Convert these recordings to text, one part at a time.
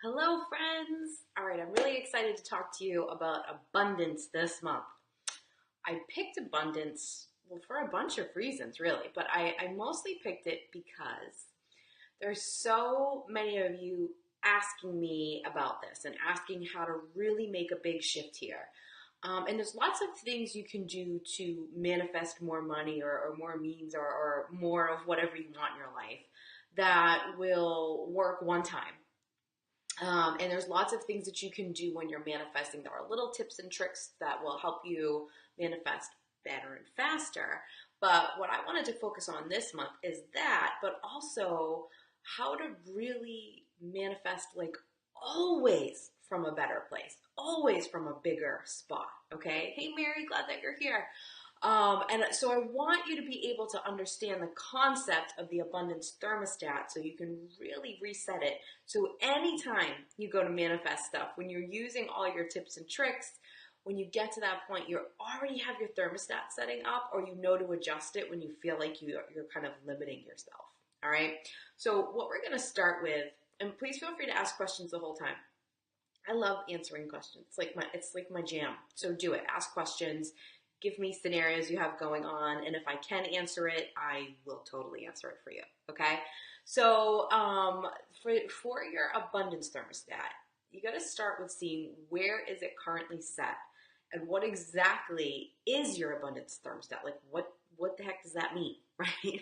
Hello, friends. All right, I'm really excited to talk to you about abundance this month. I picked abundance, well, for a bunch of reasons, really, but I mostly picked it because there's so many of you asking me about this and asking how to really make a big shift here. And there's lots of things you can do to manifest more money or more means or more of whatever you want in your life that will work one time. And there's lots of things that you can do when you're manifesting. There are little tips and tricks that will help you manifest better and faster. But what I wanted to focus on this month is that, but also how to really manifest, like, always from a better place, always from a bigger spot. Okay. Hey, Mary, glad that you're here. And so I want you to be able to understand the concept of the abundance thermostat so you can really reset it. So anytime you go to manifest stuff, when you're using all your tips and tricks, when you get to that point, you already have your thermostat setting up, or you know to adjust it when you feel like you're kind of limiting yourself. All right. So what we're going to start with, and please feel free to ask questions the whole time. I love answering questions. It's like my jam. So do it. Ask questions. Give me scenarios you have going on, and if I can answer it, I will totally answer it for you. Okay. So for your abundance thermostat, you got to start with seeing where is it currently set, and what exactly is your abundance thermostat. Like what the heck does that mean, right?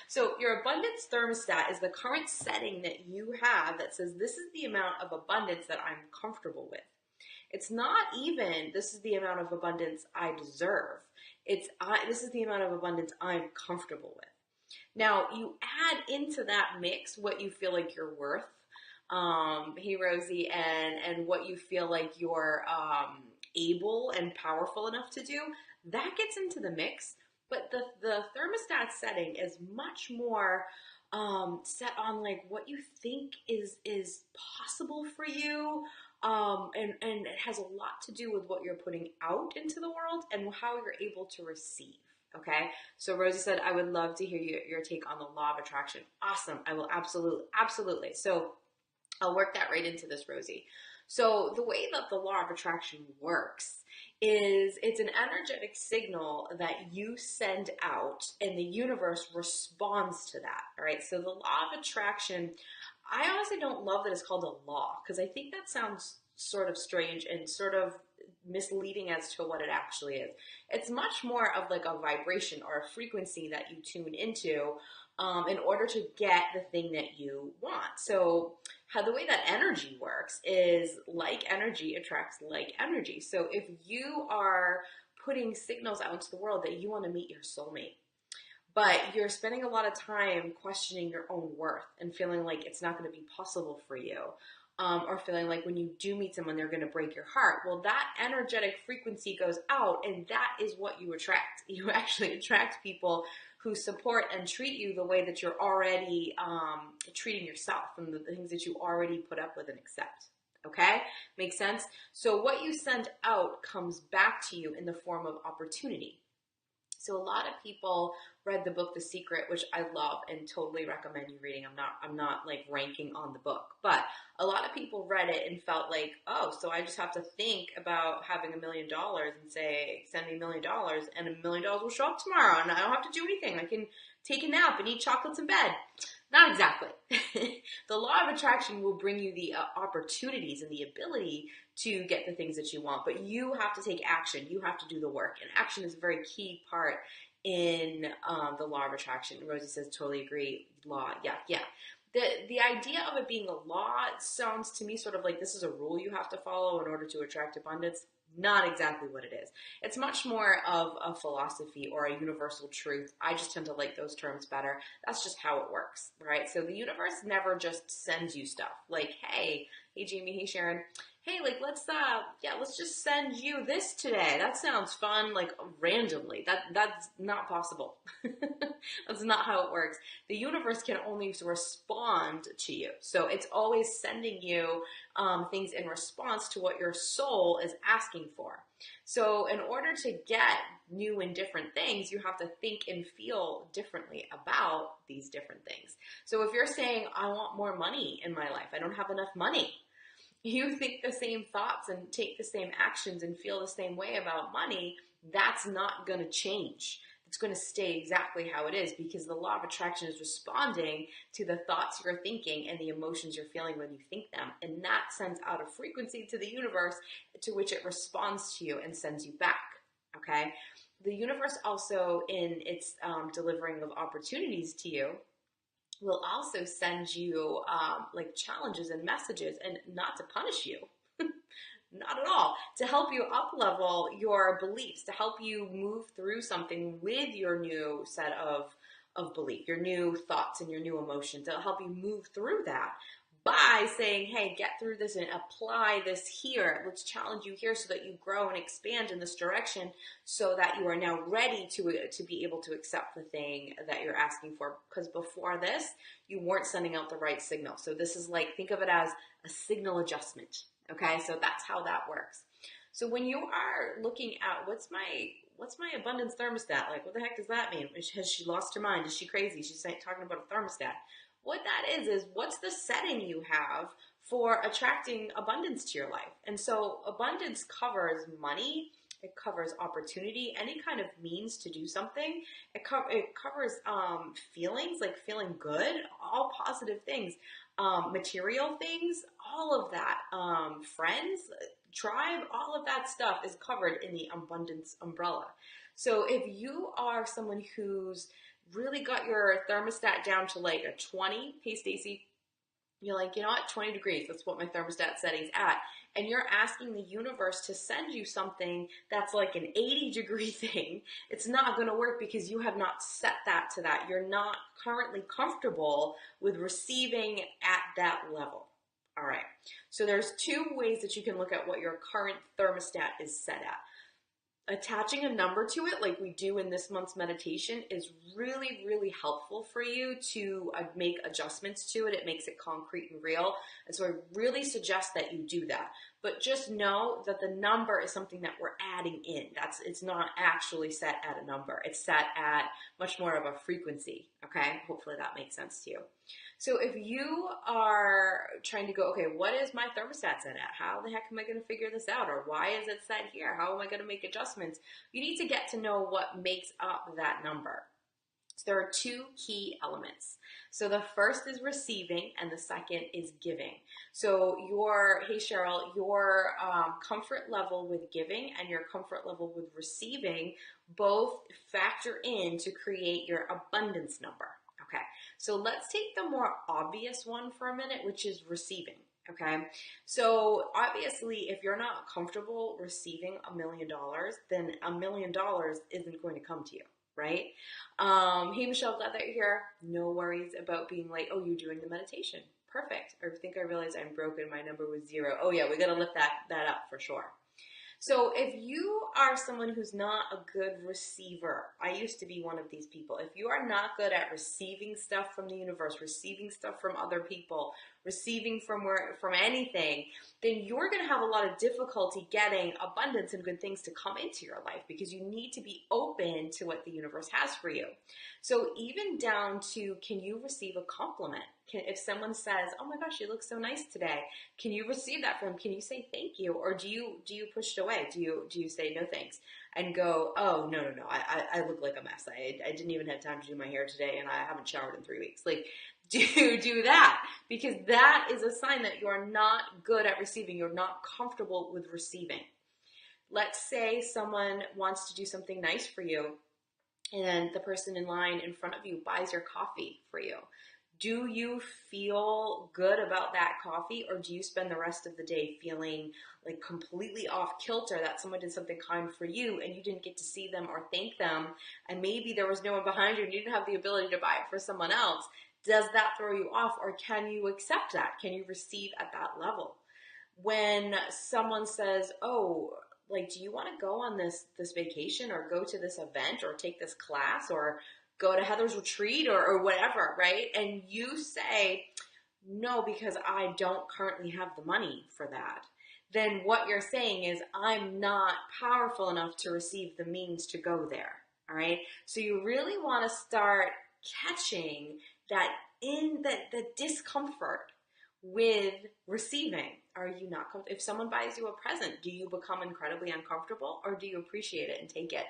So your abundance thermostat is the current setting that you have that says this is the amount of abundance that I'm comfortable with. It's not even this is the amount of abundance I deserve. This is the amount of abundance I'm comfortable with. Now you add into that mix what you feel like you're worth, hey Rosie, and what you feel like you're able and powerful enough to do. That gets into the mix, but the thermostat setting is much more set on like what you think is possible for you. And it has a lot to do with what you're putting out into the world and how you're able to receive. Okay. So Rosie said, I would love to hear your take on the law of attraction. Awesome. I will absolutely. So I'll work that right into this, Rosie. So the way that the law of attraction works is it's an energetic signal that you send out and the universe responds to that. All right. So the law of attraction, I honestly don't love that it's called a law because I think that sounds sort of strange and sort of misleading as to what it actually is. It's much more of like a vibration or a frequency that you tune into in order to get the thing that you want. So how the way that energy works is like energy attracts like energy. So if you are putting signals out into the world that you want to meet your soulmate, but you're spending a lot of time questioning your own worth and feeling like it's not going to be possible for you, or feeling like when you do meet someone, they're going to break your heart. Well, that energetic frequency goes out, and that is what you attract. You actually attract people who support and treat you the way that you're already treating yourself and the things that you already put up with and accept. Okay? Makes sense? So what you send out comes back to you in the form of opportunity. So a lot of people read the book The Secret, which I love and totally recommend you reading. I'm not like ranking on the book, but a lot of people read it and felt like, oh, so I just have to think about having $1 million and say, send me $1 million and $1 million will show up tomorrow and I don't have to do anything. I can take a nap and eat chocolates in bed. Not exactly. The law of attraction will bring you the opportunities and the ability to get the things that you want, but you have to take action. You have to do the work, and action is a very key part in the law of attraction. Rosie says, totally agree. Law, yeah. The idea of it being a law sounds to me sort of like this is a rule you have to follow in order to attract abundance. Not exactly what it is. It's much more of a philosophy or a universal truth. I just tend to like those terms better. That's just how it works, right? So the universe never just sends you stuff like, hey Jamie, hey Sharon, hey, like let's just send you this today. That sounds fun, like randomly. That's not possible. That's not how it works. The universe can only respond to you. So it's always sending you things in response to what your soul is asking for. So in order to get new and different things, you have to think and feel differently about these different things. So if you're saying, I want more money in my life, I don't have enough money. you think the same thoughts and take the same actions and feel the same way about money, that's not going to change. It's going to stay exactly how it is because the law of attraction is responding to the thoughts you're thinking and the emotions you're feeling when you think them. And that sends out a frequency to the universe to which it responds to you and sends you back. Okay? The universe also, in its delivering of opportunities to you, will also send you like challenges and messages, and not to punish you, not at all, to help you up level your beliefs, to help you move through something with your new set of belief, your new thoughts and your new emotions. It'll help you move through that by saying, hey, get through this and apply this here. Let's challenge you here so that you grow and expand in this direction so that you are now ready to be able to accept the thing that you're asking for. Because before this, you weren't sending out the right signal. So this is like, think of it as a signal adjustment. Okay, so that's how that works. So when you are looking at what's my abundance thermostat, like what the heck does that mean? Has she lost her mind? Is she crazy? She's talking about a thermostat. What that is what's the setting you have for attracting abundance to your life? And so abundance covers money, it covers opportunity, any kind of means to do something. It covers feelings, like feeling good, all positive things, material things, all of that, friends, tribe, all of that stuff is covered in the abundance umbrella. So if you are someone who's really got your thermostat down to like a 20, hey Stacy, you're like, you know what, 20 degrees, that's what my thermostat setting's at. And you're asking the universe to send you something that's like an 80-degree thing. It's not going to work because you have not set that to that. You're not currently comfortable with receiving at that level. All right. So there's two ways that you can look at what your current thermostat is set at. Attaching a number to it, like we do in this month's meditation, is really, really helpful for you to make adjustments to it. It makes it concrete and real. And so I really suggest that you do that. But just know that the number is something that we're adding in. It's not actually set at a number. It's set at much more of a frequency. Okay? Hopefully that makes sense to you. So if you are trying to go, okay, what is my thermostat set at? How the heck am I going to figure this out? Or why is it set here? How am I going to make adjustments? You need to get to know what makes up that number. So there are two key elements. So the first is receiving and the second is giving. So hey Cheryl, your comfort level with giving and your comfort level with receiving both factor in to create your abundance number. Okay, so let's take the more obvious one for a minute, which is receiving. Okay, so obviously if you're not comfortable receiving $1 million, then $1 million isn't going to come to you, right? Hey Michelle, glad that you're here. No worries about being like, oh, you're doing the meditation. Perfect. I think I realized I'm broken. My number was 0. Oh yeah, we got to lift that up for sure. So if you are someone who's not a good receiver, I used to be one of these people. If you are not good at receiving stuff from the universe, receiving stuff from other people, receiving from anything, then you're going to have a lot of difficulty getting abundance and good things to come into your life because you need to be open to what the universe has for you. So even down to, can you receive a compliment? If someone says, oh my gosh, you look so nice today, can you receive that from them? Can you say thank you? Or do you push it away? Do you say no thanks and go, oh, no, I look like a mess. I didn't even have time to do my hair today and I haven't showered in 3 weeks. Like, do that, because that is a sign that you're not good at receiving. You're not comfortable with receiving. Let's say someone wants to do something nice for you and the person in line in front of you buys your coffee for you. Do you feel good about that coffee, or do you spend the rest of the day feeling like completely off kilter that someone did something kind for you and you didn't get to see them or thank them, and maybe there was no one behind you and you didn't have the ability to buy it for someone else? Does that throw you off, or can you accept that? Can you receive at that level? When someone says, oh, like, do you want to go on this vacation or go to this event or take this class or go to Heather's retreat or whatever, right? And you say, no, because I don't currently have the money for that. Then what you're saying is, I'm not powerful enough to receive the means to go there, all right? So you really want to start catching that in the discomfort with receiving? Are you not comfortable? If someone buys you a present, do you become incredibly uncomfortable, or do you appreciate it and take it?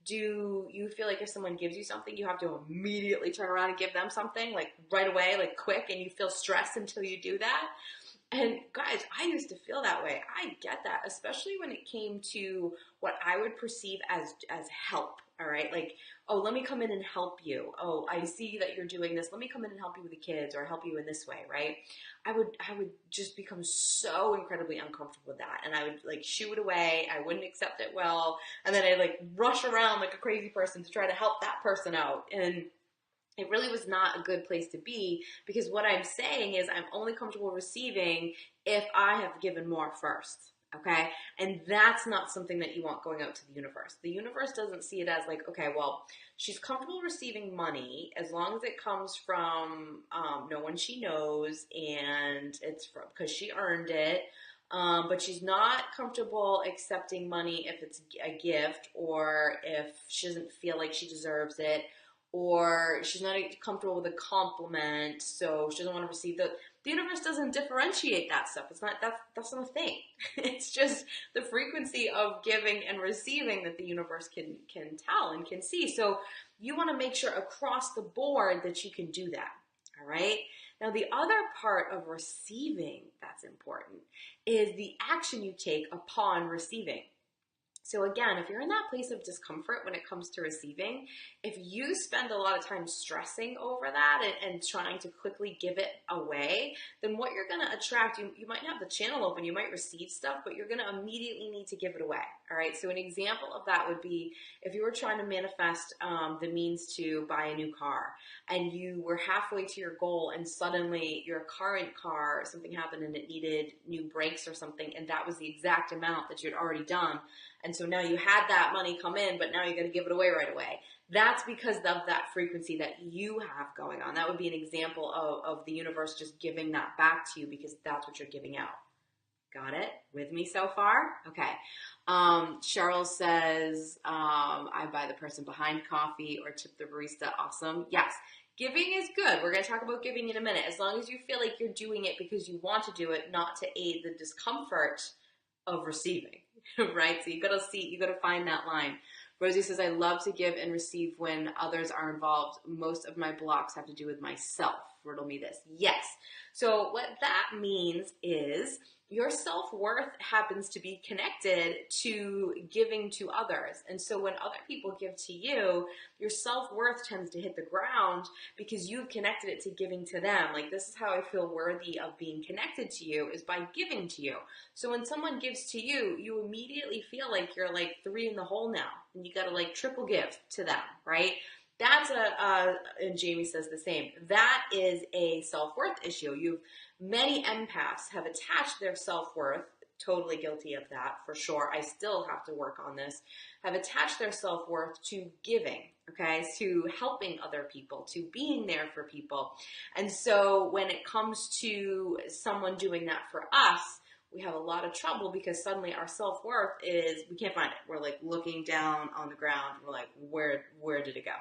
Do you feel like if someone gives you something, you have to immediately turn around and give them something, like right away, like quick, and you feel stressed until you do that? And guys, I used to feel that way. I get that, especially when it came to what I would perceive as help. All right, like, oh, let me come in and help you. Oh, I see that you're doing this. Let me come in and help you with the kids, or help you in this way, right? I would just become so incredibly uncomfortable with that, and I would like shoo it away. I wouldn't accept it well, and then I'd like rush around like a crazy person to try to help that person out, and it really was not a good place to be, because what I'm saying is I'm only comfortable receiving if I have given more first. Okay. And that's not something that you want going out to the universe. The universe doesn't see it as like, okay, well, she's comfortable receiving money as long as it comes from no one she knows, and it's from because she earned it. But she's not comfortable accepting money if it's a gift, or if she doesn't feel like she deserves it, or she's not comfortable with a compliment, so she doesn't want to receive the universe doesn't differentiate that stuff. It's not that's not a thing. It's just the frequency of giving and receiving that the universe can tell and can see. So you want to make sure across the board that you can do that. All right. Now, the other part of receiving that's important is the action you take upon receiving. So again, if you're in that place of discomfort when it comes to receiving, if you spend a lot of time stressing over that and trying to quickly give it away, then what you're going to attract, you might have the channel open, you might receive stuff, but you're going to immediately need to give it away. All right. So an example of that would be if you were trying to manifest the means to buy a new car, and you were halfway to your goal, and suddenly your current car, something happened and it needed new brakes or something, and that was the exact amount that you'd already done. And so now you had that money come in, but now you're going to give it away right away. That's because of that frequency that you have going on. That would be an example of the universe just giving that back to you, because that's what you're giving out. Got it? With me so far? Okay. Cheryl says, I buy the person behind coffee or tip the barista. Awesome. Yes. Giving is good. We're going to talk about giving in a minute. As long as you feel like you're doing it because you want to do it, not to aid the discomfort of receiving. Right? So you gotta find that line. Rosie says, I love to give and receive when others are involved. Most of my blocks have to do with myself. Riddle me this. Yes. So what that means is your self-worth happens to be connected to giving to others. And so when other people give to you, your self-worth tends to hit the ground because you've connected it to giving to them. Like, this is how I feel worthy of being connected to you, is by giving to you. So when someone gives to you, you immediately feel like you're like 3 in the hole now, and you got to like triple give to them, right? That's and Jamie says the same. That is a self-worth issue. Many empaths have attached their self-worth, totally guilty of that for sure. I still have to work on this. Have attached their self-worth to giving, okay, to helping other people, to being there for people. And so when it comes to someone doing that for us, we have a lot of trouble, because suddenly our self-worth is, we can't find it. We're like looking down on the ground. We're like, where did it go?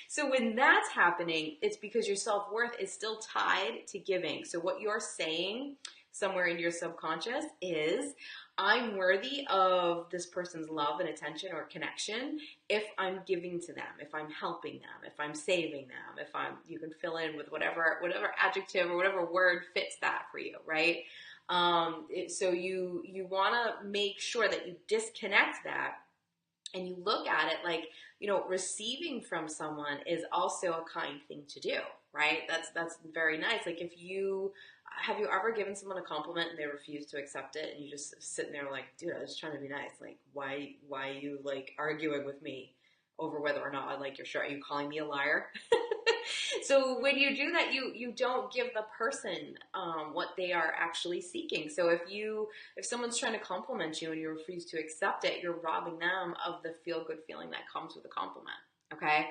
So when that's happening, it's because your self-worth is still tied to giving. So what you're saying somewhere in your subconscious is, I'm worthy of this person's love and attention or connection if I'm giving to them, if I'm helping them, if I'm saving them, you can fill in with whatever adjective or whatever word fits that for you, right? So you want to make sure that you disconnect that, and you look at it like, receiving from someone is also a kind thing to do, right? That's very nice. Like, have you ever given someone a compliment and they refuse to accept it, and you just sitting there like, dude, I was just trying to be nice. Like, why are you like arguing with me over whether or not I like your shirt? Are you calling me a liar? So when you do that, you don't give the person what they are actually seeking. So if someone's trying to compliment you and you refuse to accept it, you're robbing them of the feel-good feeling that comes with a compliment, okay?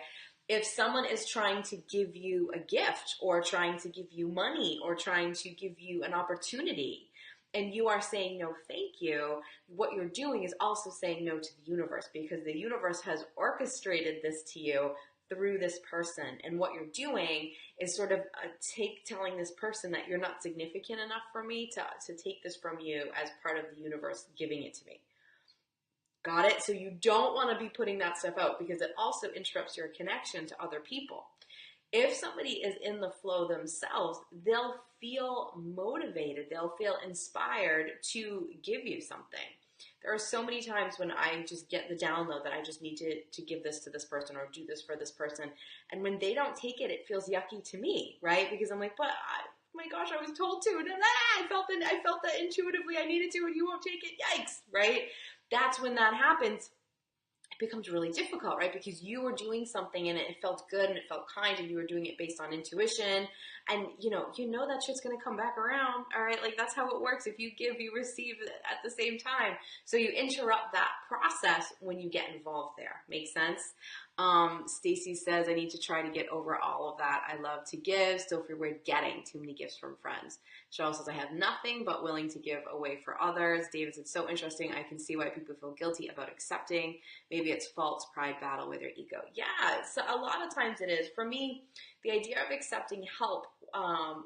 If someone is trying to give you a gift, or trying to give you money, or trying to give you an opportunity, and you are saying no thank you, what you're doing is also saying no to the universe, because the universe has orchestrated this to you through this person. And what you're doing is sort of telling this person that you're not significant enough for me to take this from you as part of the universe giving it to me. Got it? So you don't want to be putting that stuff out because it also interrupts your connection to other people. If somebody is in the flow themselves, they'll feel motivated, they'll feel inspired to give you something. There are so many times when I just get the download that I just need to give this to this person or do this for this person. And when they don't take it, it feels yucky to me, right? Because I'm like, but my gosh, I was told to. I felt that intuitively I needed to, and you won't take it. Yikes, right? That's when that happens. It becomes really difficult, right? Because you were doing something and it felt good and it felt kind and you were doing it based on intuition. And you know that shit's going to come back around, all right? Like, that's how it works. If you give, you receive at the same time. So you interrupt that process when you get involved there. Make sense? Stacy says, I need to try to get over all of that. I love to give, still feel weird getting too many gifts from friends. Cheryl says, I have nothing but willing to give away for others. David said, so interesting. I can see why people feel guilty about accepting. Maybe it's false pride battle with their ego. Yeah, so a lot of times it is. For me, the idea of accepting help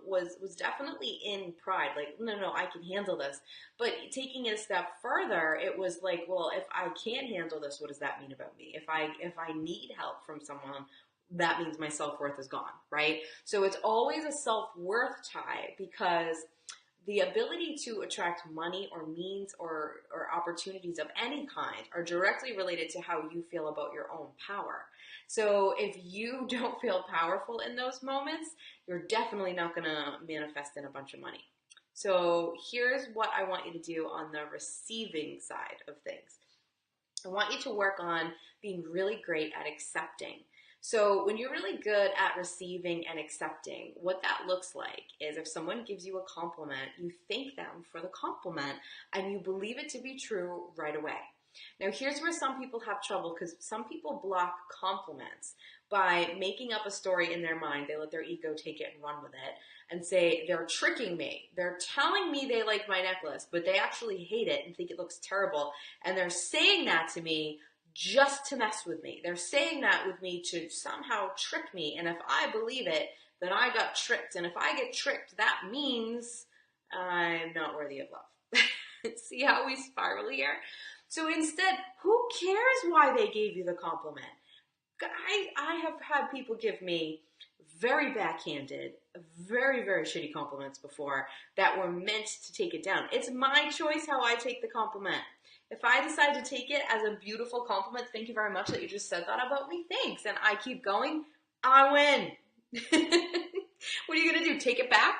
was definitely in pride. Like, no, I can handle this. But taking it a step further, it was like, well, if I can't handle this, what does that mean about me? If I need help from someone, that means my self-worth is gone, right? So it's always a self-worth tie, because the ability to attract money or means or opportunities of any kind are directly related to how you feel about your own power. So if you don't feel powerful in those moments, you're definitely not going to manifest in a bunch of money. So here's what I want you to do on the receiving side of things. I want you to work on being really great at accepting. So when you're really good at receiving and accepting, what that looks like is if someone gives you a compliment, you thank them for the compliment and you believe it to be true right away. Now, here's where some people have trouble, because some people block compliments by making up a story in their mind. They let their ego take it and run with it and say, they're tricking me. They're telling me they like my necklace, but they actually hate it and think it looks terrible. And they're saying that to me just to mess with me. They're saying that with me to somehow trick me. And if I believe it, then I got tricked. And if I get tricked, that means I'm not worthy of love. See how we spiral here? So instead, who cares why they gave you the compliment? I have had people give me very backhanded, very, very shitty compliments before that were meant to take it down. It's my choice how I take the compliment. If I decide to take it as a beautiful compliment, thank you very much that you just said that about me, thanks, and I keep going, I win. What are you going to do, take it back?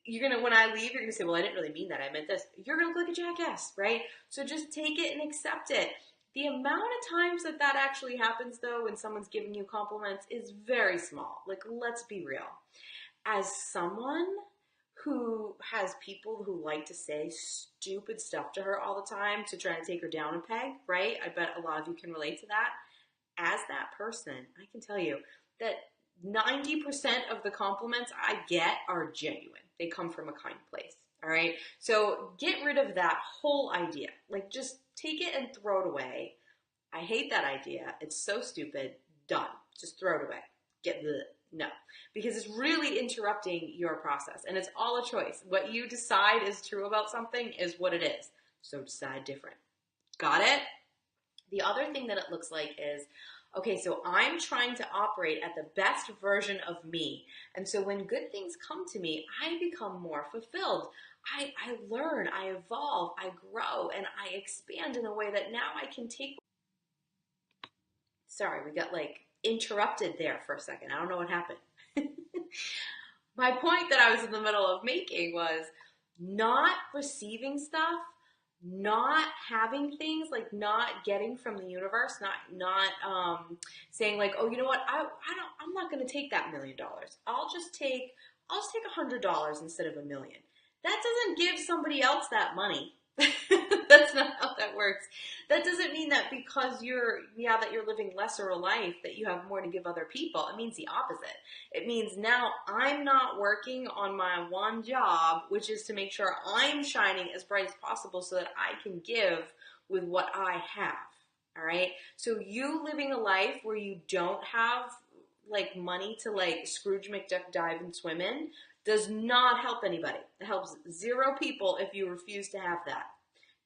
When I leave, you're going to say, well, I didn't really mean that, I meant this. You're going to look like a jackass, right? So just take it and accept it. The amount of times that actually happens, though, when someone's giving you compliments is very small. Like, let's be real. As someone who has people who like to say stupid stuff to her all the time to try to take her down a peg, right? I bet a lot of you can relate to that. As that person, I can tell you that 90% of the compliments I get are genuine. They come from a kind place, all right? So get rid of that whole idea. Like, just take it and throw it away. I hate that idea. It's so stupid. Done. Just throw it away. No. Because it's really interrupting your process. And it's all a choice. What you decide is true about something is what it is. So decide different. Got it? The other thing that it looks like is, okay, so I'm trying to operate at the best version of me. And so when good things come to me, I become more fulfilled. I learn, I evolve, I grow, and I expand in a way that now I can take. Sorry, we got interrupted there for a second. I don't know what happened. My point that I was in the middle of making was not receiving stuff, not having things, not getting from the universe, not saying oh, you know what, I'm not going to take that $1 million. I'll just take $100 instead of $1 million. That doesn't give somebody else that money. That's not how that works. That doesn't mean that because you're living lesser a life that you have more to give other people. It means the opposite. It means now I'm not working on my one job, which is to make sure I'm shining as bright as possible so that I can give with what I have. All right. So you living a life where you don't have like money to like Scrooge McDuck dive and swim in does not help anybody. It helps zero people if you refuse to have that.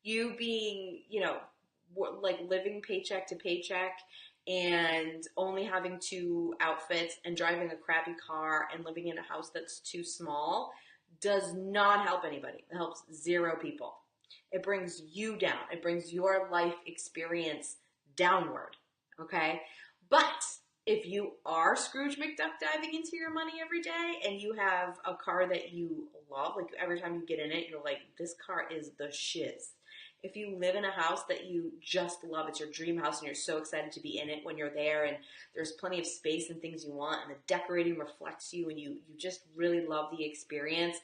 You being, like living paycheck to paycheck and only having two outfits and driving a crappy car and living in a house that's too small does not help anybody. It helps zero people. It brings you down. It brings your life experience downward. Okay? But if you are Scrooge McDuck diving into your money every day and you have a car that you love, like every time you get in it, you're like, this car is the shiz. If you live in a house that you just love, it's your dream house and you're so excited to be in it when you're there and there's plenty of space and things you want and the decorating reflects you and you just really love the experience.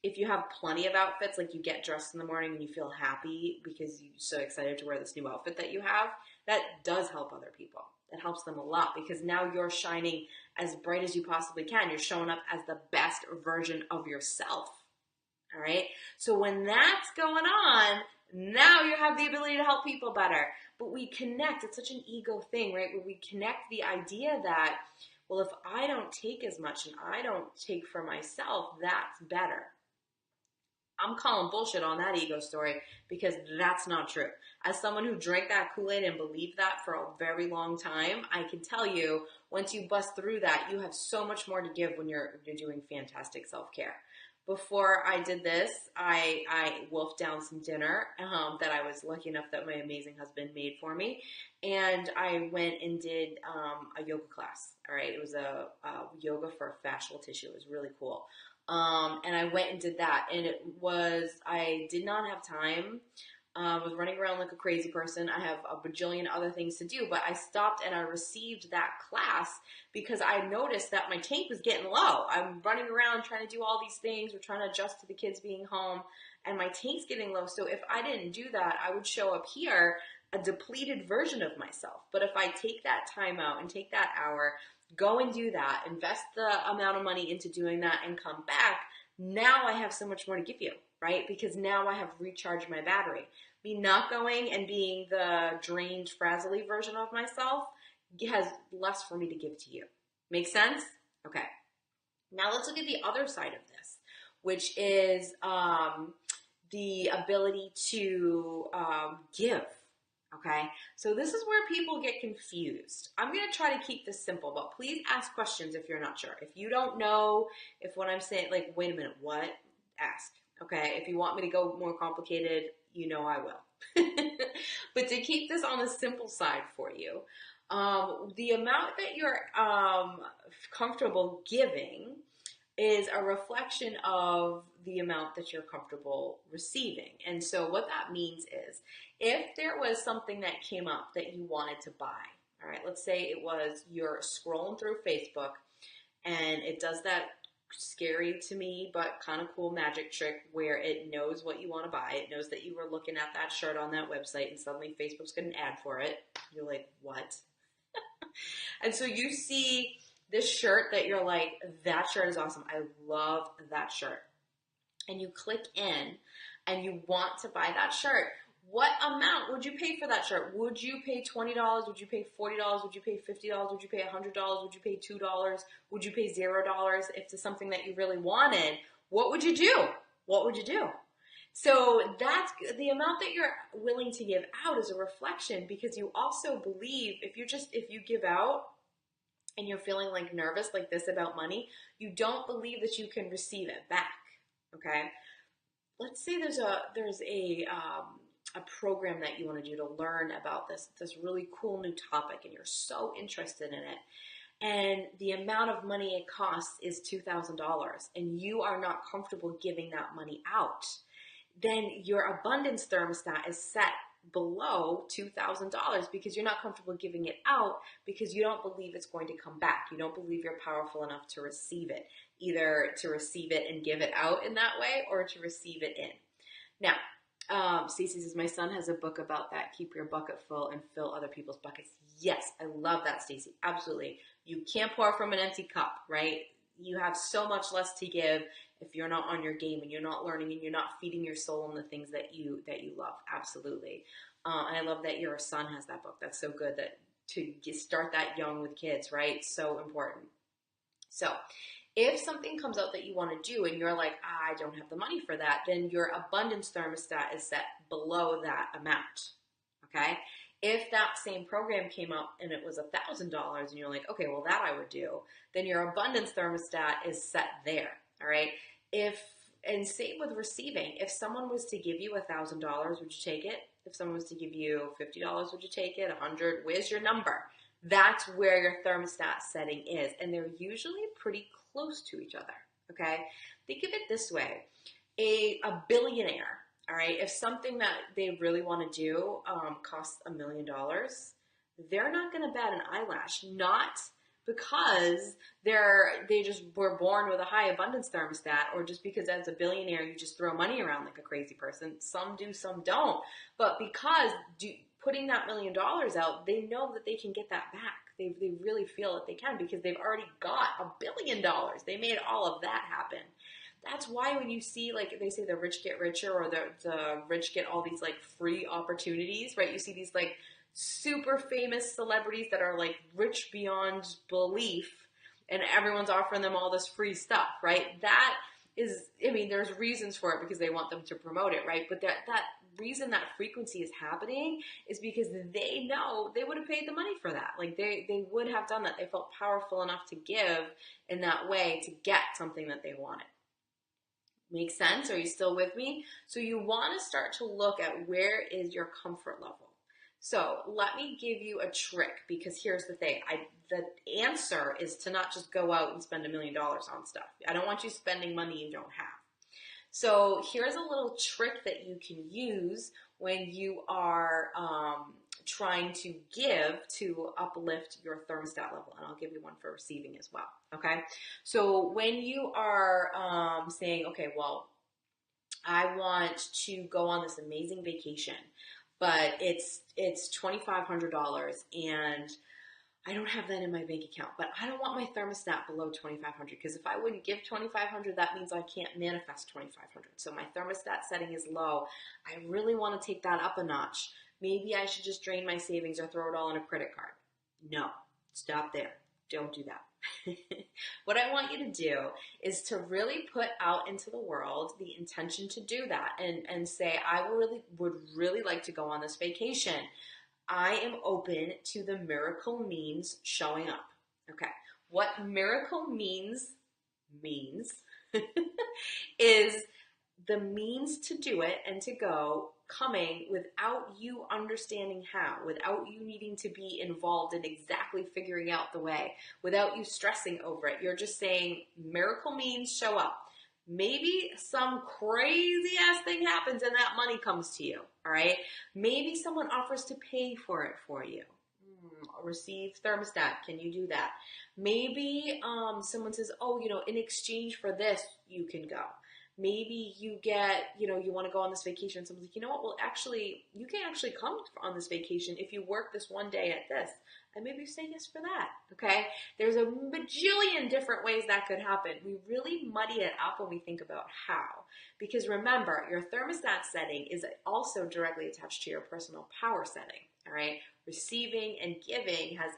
If you have plenty of outfits, like you get dressed in the morning and you feel happy because you're so excited to wear this new outfit that you have, that does help other people. It helps them a lot because now you're shining as bright as you possibly can. You're showing up as the best version of yourself. All right. So when that's going on, now you have the ability to help people better. But we connect. It's such an ego thing, right? Where we connect the idea that, well, if I don't take as much and I don't take for myself, that's better. I'm calling bullshit on that ego story because that's not true. As someone who drank that Kool-Aid and believed that for a very long time, I can tell you, once you bust through that, you have so much more to give when you're doing fantastic self-care. Before I did this, I wolfed down some dinner that I was lucky enough that my amazing husband made for me. And I went and did a yoga class. All right. It was a yoga for fascial tissue. It was really cool. And I went and did that. And I did not have time. I was running around like a crazy person. I have a bajillion other things to do, but I stopped and I received that class because I noticed that my tank was getting low. I'm running around trying to do all these things. We're trying to adjust to the kids being home and my tank's getting low. So if I didn't do that, I would show up here a depleted version of myself. But if I take that time out and take that hour, go and do that, invest the amount of money into doing that and come back, now I have so much more to give you, right? Because now I have recharged my battery. Me not going and being the drained, frazzly version of myself has less for me to give to you. Make sense? Okay. Now let's look at the other side of this, which is the ability to give. Okay, so this is where people get confused. I'm going to try to keep this simple, but please ask questions if you're not sure. If you don't know, if what I'm saying, like, wait a minute, what? Ask. Okay, if you want me to go more complicated, you know I will. But to keep this on the simple side for you, the amount that you're comfortable giving is a reflection of the amount that you're comfortable receiving. And so what that means is if there was something that came up that you wanted to buy, all right, let's say it was you're scrolling through Facebook and it does that scary to me but kind of cool magic trick where it knows what you want to buy. It knows that you were looking at that shirt on that website and suddenly Facebook's got an ad for it. You're like, what? And so you see this shirt that you're like, that shirt is awesome. I love that shirt. And you click in and you want to buy that shirt. What amount would you pay for that shirt? Would you pay $20? Would you pay $40? Would you pay $50? Would you pay $100? Would you pay $2? Would you pay $0 if it's something that you really wanted? What would you do? What would you do? So that's the amount that you're willing to give out is a reflection because you also believe if you give out and you're feeling like nervous like this about money, you don't believe that you can receive it back. Okay? Let's say there's a program that you want to do to learn about this really cool new topic and you're so interested in it. And the amount of money it costs is $2,000 and you are not comfortable giving that money out, then your abundance thermostat is set below $2,000 because you're not comfortable giving it out because you don't believe it's going to come back. You don't believe you're powerful enough to receive it, either to receive it and give it out in that way or to receive it in. Now, Stacey says, my son has a book about that. Keep your bucket full and fill other people's buckets. Yes, I love that, Stacey. Absolutely. You can't pour from an empty cup, right? You have so much less to give if you're not on your game and you're not learning and you're not feeding your soul on the things that you love. Absolutely. And I love that your son has that book. That's so good that start that young with kids, right? So important. So if something comes out that you want to do and you're like, I don't have the money for that, then your abundance thermostat is set below that amount. Okay. If that same program came up and it was $1,000 and you're like, okay, well, that I would do, then your abundance thermostat is set there. All right. And same with receiving. If someone was to give you $1,000, would you take it? If someone was to give you $50, would you take it? 100? Where's your number? That's where your thermostat setting is. And they're usually pretty close to each other. Okay. Think of it this way. A billionaire, all right, if something that they really want to do costs $1 million, they're not going to bat an eyelash. Not because they just were born with a high abundance thermostat, or just because as a billionaire you just throw money around like a crazy person. Some do, some don't. But because putting that $1 million out, they know that they can get that back. They really feel that they can because they've already got $1 billion. They made all of that happen. That's why when you see, like, they say the rich get richer, or the rich get all these, like, free opportunities, right? You see these, like, super famous celebrities that are, like, rich beyond belief, and everyone's offering them all this free stuff, right? That is, I mean, there's reasons for it because they want them to promote it, right? But that reason that frequency is happening is because they know they would have paid the money for that. Like, they would have done that. They felt powerful enough to give in that way to get something that they wanted. Make sense? Are you still with me? So you want to start to look at where is your comfort level. So let me give you a trick, because here's the thing. The answer is to not just go out and spend $1 million on stuff. I don't want you spending money you don't have. So here's a little trick that you can use when you are trying to give to uplift your thermostat level. And I'll give you one for receiving as well. Okay. So when you are saying, okay, well, I want to go on this amazing vacation, but it's $2,500 and I don't have that in my bank account, but I don't want my thermostat below 2,500, because if I wouldn't give 2,500, that means I can't manifest 2,500. So my thermostat setting is low. I really want to take that up a notch. Maybe I should just drain my savings or throw it all in a credit card. No, stop there. Don't do that. What I want you to do is to really put out into the world the intention to do that, and say, I would really like to go on this vacation. I am open to the miracle means showing up. Okay. What miracle means is the means to do it and to go coming without you understanding how, without you needing to be involved in exactly figuring out the way, without you stressing over it. You're just saying miracle means show up. Maybe some crazy ass thing happens and that money comes to you, all right? Maybe someone offers to pay for it for you. Receive thermostat, can you do that? Maybe someone says, oh, in exchange for this, you can go. Maybe you get, you want to go on this vacation. Someone's like, you know what? Well, actually, you can actually come on this vacation if you work this one day at this. And maybe you say yes for that, okay? There's a bajillion different ways that could happen. We really muddy it up when we think about how. Because remember, your thermostat setting is also directly attached to your personal power setting, all right? Receiving and giving has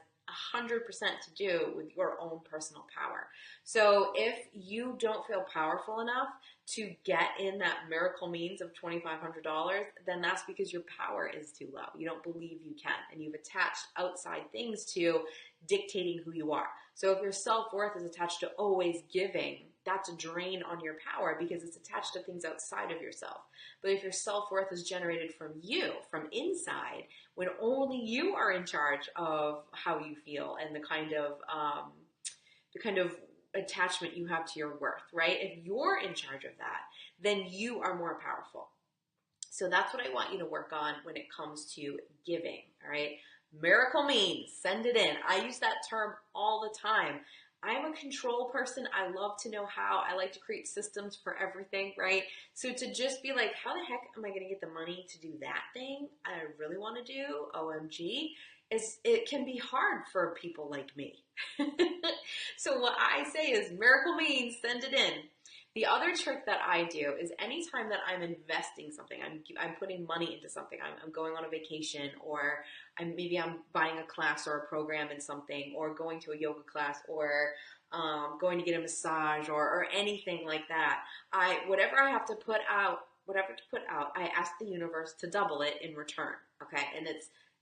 100% to do with your own personal power. So if you don't feel powerful enough to get in that miracle means of $2,500, then that's because your power is too low. You don't believe you can, and you've attached outside things to dictating who you are. So if your self-worth is attached to always giving, that's a drain on your power because it's attached to things outside of yourself. But if your self-worth is generated from you, from inside, when only you are in charge of how you feel and the kind of attachment you have to your worth, right? If you're in charge of that, then you are more powerful. So that's what I want you to work on when it comes to giving, all right? Miracle means, send it in. I use that term all the time. I'm a control person. I love to know how. I like to create systems for everything, right? So to just be like, how the heck am I going to get the money to do that thing I really want to do, OMG, it can be hard for people like me. So what I say is miracle means, send it in. The other trick that I do is anytime that I'm investing something, I'm putting money into something, I'm going on a vacation, or maybe I'm buying a class or a program in something, or going to a yoga class, or going to get a massage, or anything like that. Whatever I have to put out, I ask the universe to double it in return. Okay, and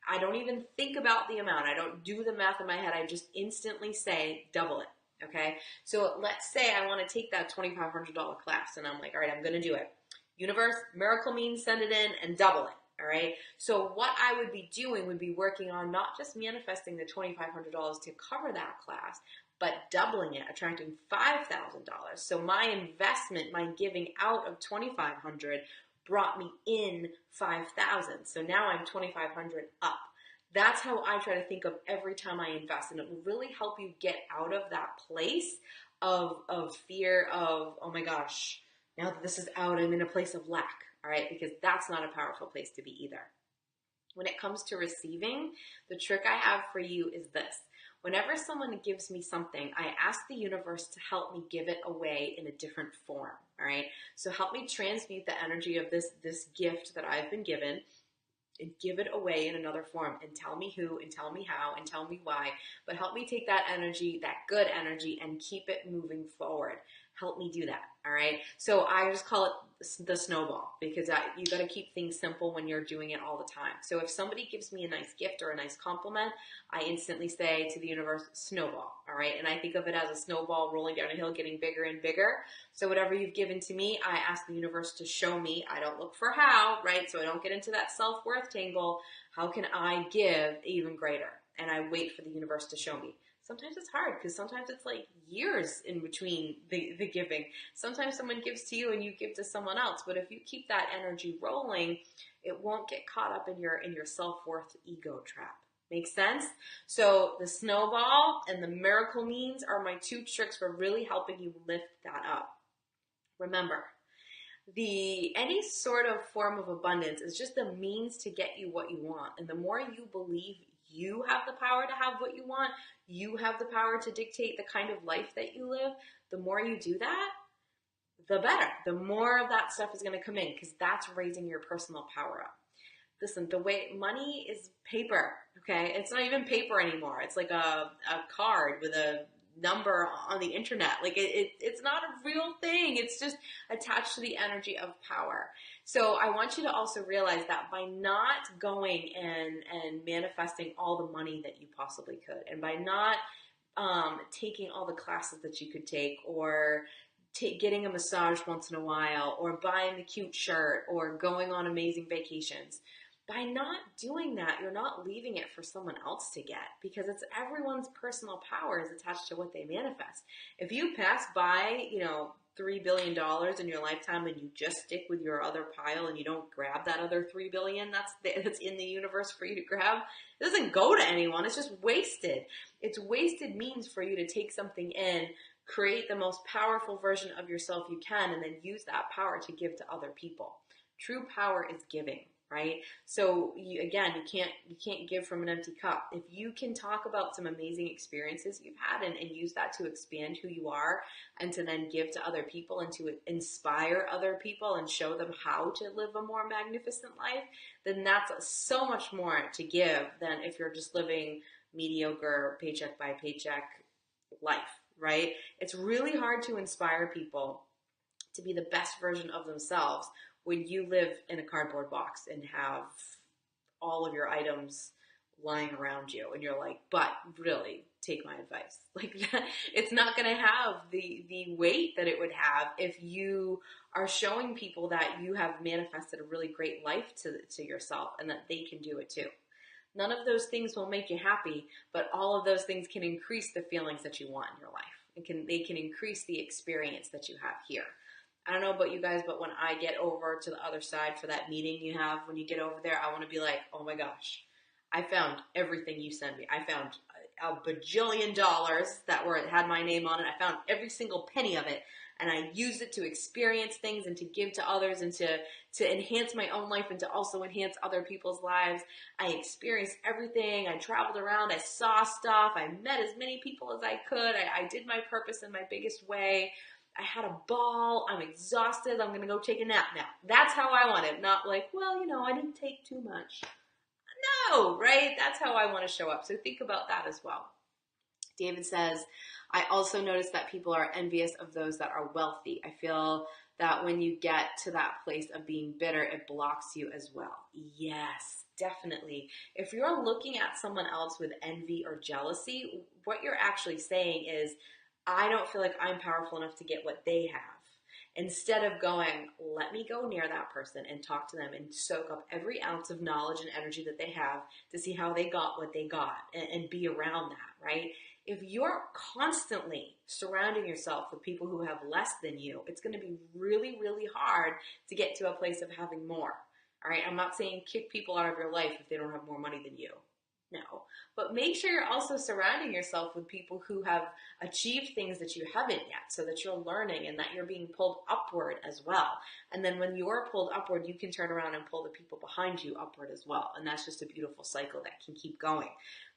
I don't even think about the amount. I don't do the math in my head. I just instantly say double it. Okay, so let's say I want to take that $2,500 class, and I'm like, all right, I'm going to do it. Universe, miracle means send it in and double it. All right. So what I would be doing would be working on not just manifesting the $2,500 to cover that class, but doubling it, attracting $5,000. So my investment, my giving out of $2,500 brought me in $5,000. So now I'm $2,500 up. That's how I try to think of every time I invest, and it will really help you get out of that place of fear of, oh my gosh, now that this is out, I'm in a place of lack, all right? Because that's not a powerful place to be either. When it comes to receiving, the trick I have for you is this. Whenever someone gives me something, I ask the universe to help me give it away in a different form, all right? So help me transmute the energy of this gift that I've been given and give it away in another form, and tell me who, and tell me how, and tell me why. But help me take that energy, that good energy, and keep it moving forward. Help me do that, all right? So I just call it the snowball, because you got to keep things simple when you're doing it all the time. So if somebody gives me a nice gift or a nice compliment, I instantly say to the universe, snowball, all right? And I think of it as a snowball rolling down a hill, getting bigger and bigger. So whatever you've given to me, I ask the universe to show me. I don't look for how, right? So I don't get into that self-worth tangle. How can I give even greater? And I wait for the universe to show me. Sometimes it's hard, because sometimes it's like years in between the giving. Sometimes someone gives to you and you give to someone else. But if you keep that energy rolling, it won't get caught up in your self-worth ego trap. Make sense? So the snowball and the miracle means are my two tricks for really helping you lift that up. Remember, any sort of form of abundance is just the means to get you what you want. And the more you believe you have the power to have what you want, you have the power to dictate the kind of life that you live, the more you do that, the better. The more of that stuff is going to come in, because that's raising your personal power up. Listen, the way money is paper, okay? It's not even paper anymore. It's like a card with a number on the internet. Like it's not a real thing. It's just attached to the energy of power. So I want you to also realize that by not going and manifesting all the money that you possibly could, and by not taking all the classes that you could take, or getting a massage once in a while, or buying the cute shirt, or going on amazing vacations, by not doing that, you're not leaving it for someone else to get, because it's everyone's personal power is attached to what they manifest. If you pass by, $3 billion in your lifetime, and you just stick with your other pile and you don't grab that other $3 billion that's in the universe for you to grab, it doesn't go to anyone. It's just wasted. It's wasted means for you to take something in, create the most powerful version of yourself you can, and then use that power to give to other people. True power is giving. Right? So you can't give from an empty cup. If you can talk about some amazing experiences you've had and use that to expand who you are, and to then give to other people and to inspire other people and show them how to live a more magnificent life, then that's so much more to give than if you're just living mediocre paycheck by paycheck life, right? It's really hard to inspire people to be the best version of themselves when you live in a cardboard box and have all of your items lying around you, and you're like, but really, take my advice. Like, it's not going to have the weight that it would have if you are showing people that you have manifested a really great life to yourself, and that they can do it too. None of those things will make you happy, but all of those things can increase the feelings that you want in your life. They can increase the experience that you have here. I don't know about you guys, but when I get over to the other side for that meeting you have, when you get over there, I want to be like, oh my gosh, I found everything you sent me. I found a bajillion dollars that had my name on it. I found every single penny of it, and I used it to experience things and to give to others, and to enhance my own life, and to also enhance other people's lives. I experienced everything. I traveled around. I saw stuff. I met as many people as I could. I did my purpose in my biggest way. I had a ball, I'm exhausted, I'm going to go take a nap now. That's how I want it. Not like, well, I didn't take too much. No, right? That's how I want to show up. So think about that as well. David says, I also notice that people are envious of those that are wealthy. I feel that when you get to that place of being bitter, it blocks you as well. Yes, definitely. If you're looking at someone else with envy or jealousy, what you're actually saying is, I don't feel like I'm powerful enough to get what they have. Instead of going, let me go near that person and talk to them and soak up every ounce of knowledge and energy that they have to see how they got what they got and be around that, right? If you're constantly surrounding yourself with people who have less than you, it's going to be really, really hard to get to a place of having more. All right. I'm not saying kick people out of your life if they don't have more money than you. No. But make sure you're also surrounding yourself with people who have achieved things that you haven't yet, so that you're learning and that you're being pulled upward as well. And then when you're pulled upward, you can turn around and pull the people behind you upward as well. And that's just a beautiful cycle that can keep going.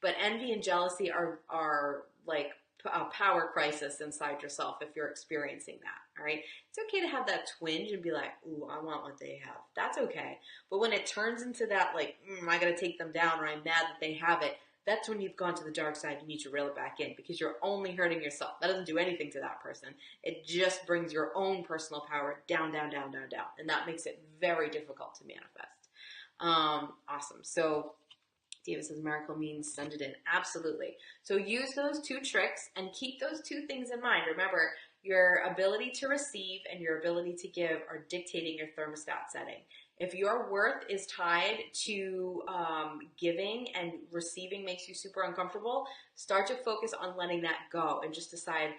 But envy and jealousy are like a power crisis inside yourself if you're experiencing that, all right? It's okay to have that twinge and be like, ooh, I want what they have. That's okay. But when it turns into that, like, I got to take them down, or I'm mad that they have it, that's when you've gone to the dark side. You need to reel it back in, because you're only hurting yourself. That doesn't do anything to that person. It just brings your own personal power down, down, down, down, down. And that makes it very difficult to manifest. Awesome. So David says miracle means send it in. Absolutely. So use those two tricks and keep those two things in mind. Remember, your ability to receive and your ability to give are dictating your thermostat setting. If your worth is tied to giving and receiving makes you super uncomfortable, start to focus on letting that go and just decide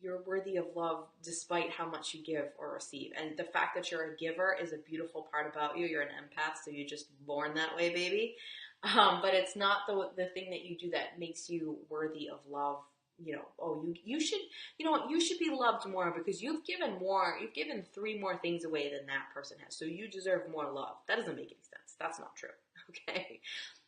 you're worthy of love despite how much you give or receive. And the fact that you're a giver is a beautiful part about you. You're an empath, so you're just born that way, baby. But it's not the thing that you do that makes you worthy of love. You should, you should be loved more because you've given more. You've given 3 more things away than that person has. So you deserve more love. That doesn't make any sense. That's not true. Okay.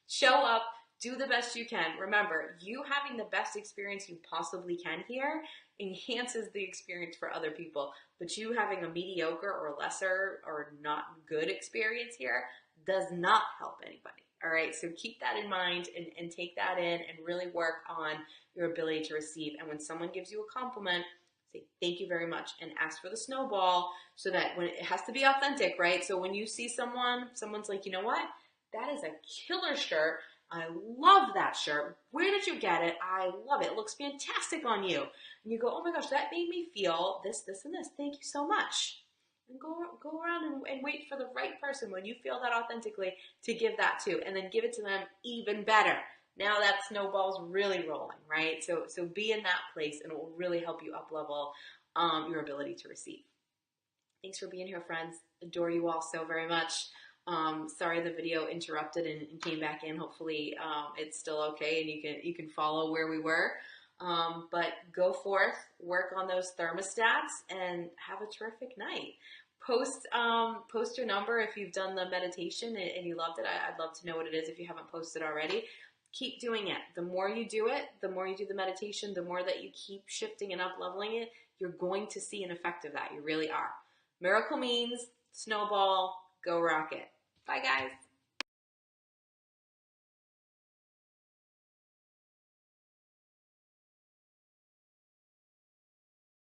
Show up. Do the best you can. Remember, you having the best experience you possibly can here enhances the experience for other people. But you having a mediocre or lesser or not good experience here does not help anybody. All right, so keep that in mind and take that in and really work on your ability to receive. And when someone gives you a compliment, say thank you very much and ask for the snowball, so that when it has to be authentic, right? So when you see someone's like, you know what? That is a killer shirt. I love that shirt. Where did you get it? I love it. It looks fantastic on you. And you go, oh my gosh, that made me feel this, this, and this. Thank you so much. And go around and wait for the right person when you feel that authentically to give that to, and then give it to them even better. Now that snowball's really rolling, right? So be in that place, and it will really help you up level your ability to receive. Thanks for being here, friends. Adore you all so very much. Sorry the video interrupted and came back in. Hopefully it's still okay and you can follow where we were. But go forth, work on those thermostats, and have a terrific night. Post your number if you've done the meditation and you loved it. I'd love to know what it is if you haven't posted already. Keep doing it. The more you do it, the more you do the meditation, the more that you keep shifting and up leveling it, you're going to see an effect of that. You really are. Miracle means snowball, go rock it. Bye, guys.